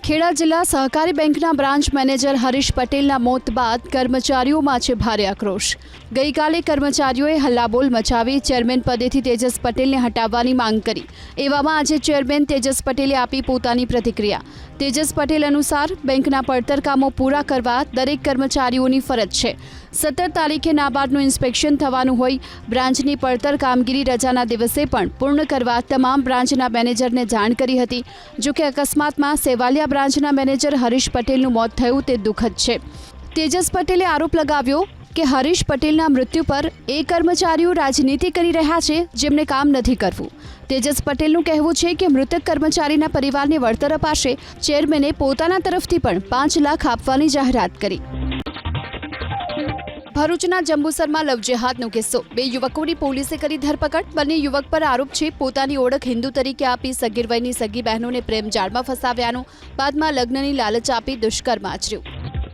ખેડા જિલ્લા સહકારી બેંકના બ્રાન્ચ મેનેજર હરીશ પટેલના મોત બાદ કર્મચારીઓમાં છે ભારે આક્રોશ। ગઈકાલે કર્મચારીઓએ હલ્લાબોલ મચાવી ચેરમેન પદેથી તેજસ પટેલને હટાવવાની માંગ કરી। એવામાં આજે ચેરમેન તેજસ પટેલે આપી પોતાની પ્રતિક્રિયા। તેજસ પટેલ અનુસાર બેંકના પડતર કામો પૂરા કરવા દરેક કર્મચારીઓની ફરજ છે। 17 તારીખે નાબાર્ડનું ઇન્સ્પેક્શન થવાનું હોય બ્રાન્ચની પડતર કામગીરી રજાના દિવસે પણ પૂર્ણ કરવા તમામ બ્રાન્ચના મેનેજરને જાણ કરી હતી। જો કે અકસ્માતમાં સેવાલિયા બ્રાન્ચના મેનેજર હરીશ પટેલનું મોત થયું તે દુઃખદ છે। તેજસ પટેલે આરોપ લગાવ્યો કે હરીશ પટેલના મૃત્યુ પર એ કર્મચારીઓ રાજનીતિ કરી રહ્યા છે જેમને કામ નથી કરવું। તેજસ પટેલનું કહેવું છે કે મૃતક કર્મચારીના પરિવારને વળતર અપાશે। ચેરમેને પોતાના તરફથી પણ 5 લાખ આપવાની જાહેરાત કરી। ભરૂચના જંબુસરમાં લવ જેહાદનો કિસ્સો। 2 યુવકોની પોલીસે કરી ધરપકડ। બંને યુવક પર આરોપ છે પોતાની ઓળખ હિન્દુ તરીકે આપી સગીર વયની સગી બહેનોને પ્રેમ જાળમાં ફસાવ્યાનો, બાદમાં લગ્નની લાલચ આપી દુષ્કર્મ આચર્યું।